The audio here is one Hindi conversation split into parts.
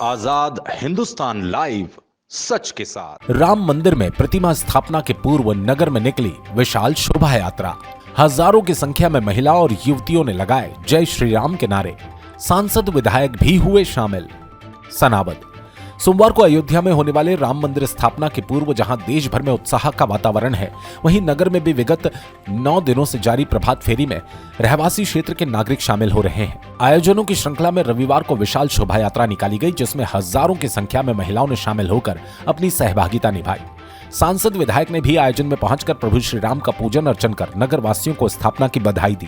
आजाद हिंदुस्तान लाइव, सच के साथ। राम मंदिर में प्रतिमा स्थापना के पूर्व नगर में निकली विशाल शोभा यात्रा। हजारों की संख्या में महिला और युवतियों ने लगाए जय श्री राम के नारे। सांसद विधायक भी हुए शामिल। सनावद सोमवार को अयोध्या में होने वाले राम मंदिर स्थापना के पूर्व जहां देश भर में उत्साह का वातावरण है, वहीं नगर में भी विगत 9 दिनों से जारी प्रभात फेरी में रहवासी क्षेत्र के नागरिक शामिल हो रहे हैं। आयोजनों की श्रृंखला में रविवार को विशाल शोभा यात्रा निकाली गई, जिसमें हजारों की संख्या में महिलाओं ने शामिल होकर अपनी सहभागिता निभाई। सांसद विधायक ने भी आयोजन में पहुंचकर प्रभु श्री राम का पूजन अर्चन कर नगर वासियों को स्थापना की बधाई दी।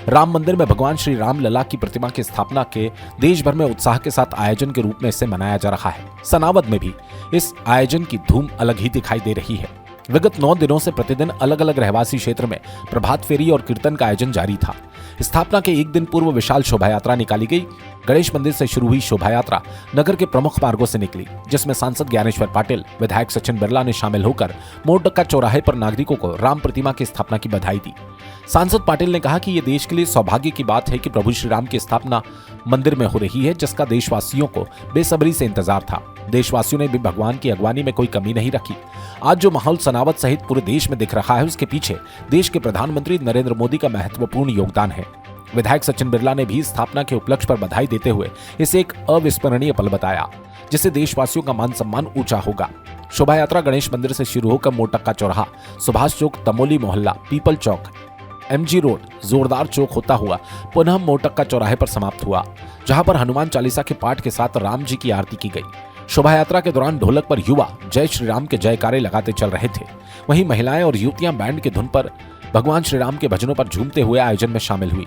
राम मंदिर में भगवान श्री राम लला की प्रतिमा की स्थापना के देश भर में उत्साह के साथ आयोजन के रूप में इसे मनाया जा रहा है। सनावद में भी इस आयोजन की धूम अलग ही दिखाई दे रही है। विगत 9 दिनों से प्रतिदिन अलग अलग रहवासी क्षेत्र में प्रभात फेरी और कीर्तन का आयोजन जारी था। स्थापना के एक दिन पूर्व विशाल शोभा यात्रा निकाली गई। गणेश मंदिर से शुरू हुई शोभा यात्रा नगर के प्रमुख मार्गों से निकली, जिसमें सांसद ज्ञानेश्वर पाटिल, विधायक सचिन बिरला ने शामिल होकर मोरडक्का चौराहे पर नागरिकों को राम प्रतिमा की स्थापना की बधाई दी। सांसद पाटिल ने कहा कि यह देश के लिए सौभाग्य की बात है कि प्रभु श्री राम की स्थापना मंदिर में हो रही है, जिसका देशवासियों को बेसब्री से इंतजार था। देशवासियों ने भी भगवान की अगवानी में कोई कमी नहीं रखी। आज जो माहौल सनावद सहित पूरे देश में दिख रहा है, उसके पीछे देश के प्रधानमंत्री नरेंद्र मोदी का महत्वपूर्ण योगदान है। विधायक सचिन बिरला ने भी स्थापना के उपलक्ष्य पर बधाई देते हुए इसे एक अविस्मरणीय पल बताया, जिससे देशवासियों का मान सम्मान ऊंचा होगा। शोभा यात्रा गणेश मंदिर से शुरू होकर मोरटक्का चौराहा, सुभाष चौक, तमोली मोहल्ला, पीपल चौक, MG रोड, जोरदार चौक होता हुआ पुनः मोरटक्का चौराहे पर समाप्त हुआ, जहां पर हनुमान चालीसा के पाठ के साथ राम जी की आरती की गई। शोभा यात्रा के दौरान ढोलक पर युवा जय श्री राम के जयकारे लगाते चल रहे थे। वहीं महिलाएं और युवतियां बैंड की धुन पर भगवान श्री राम के भजनों पर झूमते हुए आयोजन में शामिल हुई।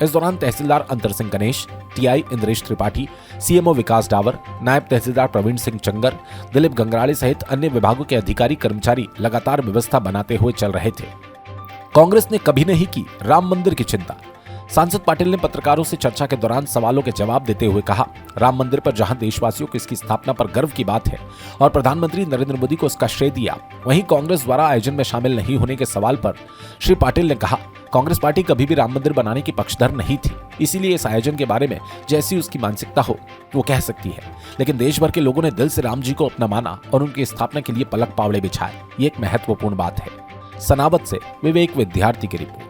इस दौरान तहसीलदार अंतर सिंह गणेश, TI इंद्रेश त्रिपाठी, CMO विकास डावर, नायब तहसीलदार प्रवीण सिंह चंगर, दिलीप गंगराड़े सहित अन्य विभागों के अधिकारी कर्मचारी लगातार व्यवस्था बनाते हुए चल रहे थे। कांग्रेस ने कभी नहीं की राम मंदिर की चिंता। सांसद पाटिल ने पत्रकारों से चर्चा के दौरान सवालों के जवाब देते हुए कहा, राम मंदिर पर जहां देशवासियों को इसकी स्थापना पर गर्व की बात है और प्रधानमंत्री नरेंद्र मोदी को इसका श्रेय दिया, वहीं कांग्रेस द्वारा आयोजन में शामिल नहीं होने के सवाल पर श्री पाटिल ने कहा, कांग्रेस पार्टी कभी भी राम मंदिर बनाने की पक्षधर नहीं थी, इसीलिए इस आयोजन के बारे में जैसी उसकी मानसिकता हो वो कह सकती है, लेकिन देश भर के लोगों ने दिल से राम जी को अपना माना और उनकी स्थापना के लिए पलक पावड़े बिछाए। ये एक महत्वपूर्ण बात है। सनावद से विवेक विद्यार्थी की रिपोर्ट।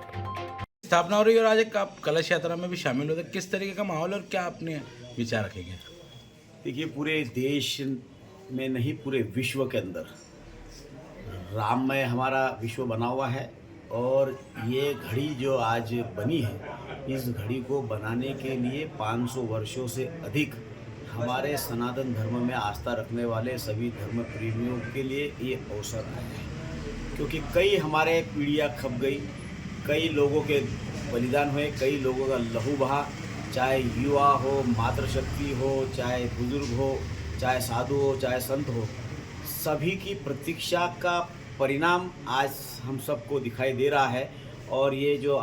स्थापना हो रही है और आज एक आप कलश यात्रा में भी शामिल होते, किस तरीके का माहौल और क्या आपने विचार रखेंगे? देखिए, पूरे देश में नहीं, पूरे विश्व के अंदर राममय हमारा विश्व बना हुआ है और ये घड़ी जो आज बनी है, इस घड़ी को बनाने के लिए 500 वर्षों से अधिक हमारे सनातन धर्म में आस्था रखने वाले सभी धर्म प्रेमियों के लिए ये अवसर आया है, क्योंकि कई हमारे पीढ़ियाँ खप गई, कई लोगों के बलिदान हुए, कई लोगों का लहू बहा, चाहे युवा हो, मातृशक्ति हो, चाहे बुजुर्ग हो, चाहे साधु हो, चाहे संत हो, सभी की प्रतीक्षा का परिणाम आज हम सबको दिखाई दे रहा है। और ये जो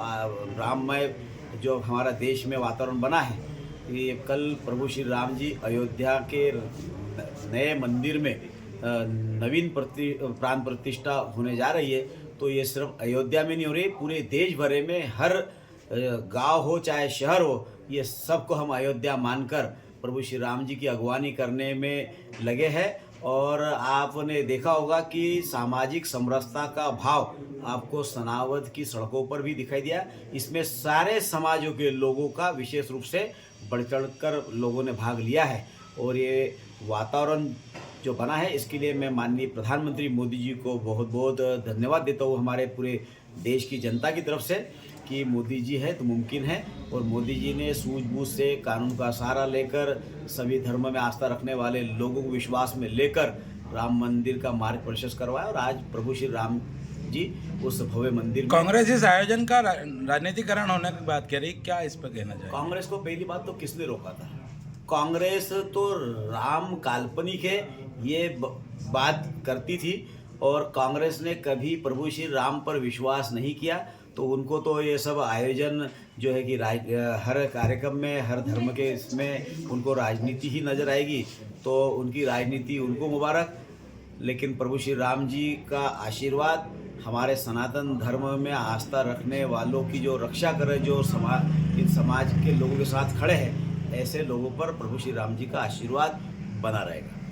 राममय जो हमारा देश में वातावरण बना है, ये कल प्रभु श्री राम जी अयोध्या के नए मंदिर में नवीन प्राण प्रतिष्ठा होने जा रही है, तो ये सिर्फ अयोध्या में नहीं हो रही, पूरे देश भर में हर गांव हो चाहे शहर हो, ये सबको हम अयोध्या मानकर प्रभु श्री राम जी की अगवानी करने में लगे हैं। और आपने देखा होगा कि सामाजिक समरसता का भाव आपको सनावद की सड़कों पर भी दिखाई दिया। इसमें सारे समाजों के लोगों का विशेष रूप से बढ़ चढ़ कर लोगों ने भाग लिया है और ये वातावरण जो बना है, इसके लिए मैं माननीय प्रधानमंत्री मोदी जी को बहुत बहुत धन्यवाद देता हूँ, हमारे पूरे देश की जनता की तरफ से, कि मोदी जी है तो मुमकिन है। और मोदी जी ने सूझबूझ से कानून का सहारा लेकर सभी धर्म में आस्था रखने वाले लोगों को विश्वास में लेकर राम मंदिर का मार्ग प्रशस्त करवाया और आज प्रभु श्री राम जी उस भव्य मंदिर में। कांग्रेस इस आयोजन का राजनीतिकरण होने की बात कह रही, क्या इस पर कहना चाहिए? कांग्रेस को पहली बात तो किसने रोका था? कांग्रेस तो राम काल्पनिक है ये बात करती थी और कांग्रेस ने कभी प्रभु श्री राम पर विश्वास नहीं किया, तो उनको तो ये सब आयोजन जो है कि हर कार्यक्रम में हर धर्म के इसमें उनको राजनीति ही नज़र आएगी, तो उनकी राजनीति उनको मुबारक। लेकिन प्रभु श्री राम जी का आशीर्वाद हमारे सनातन धर्म में आस्था रखने वालों की जो रक्षा करे, जो इन समाज के लोगों के साथ खड़े हैं, ऐसे लोगों पर प्रभु श्री राम जी का आशीर्वाद बना रहेगा।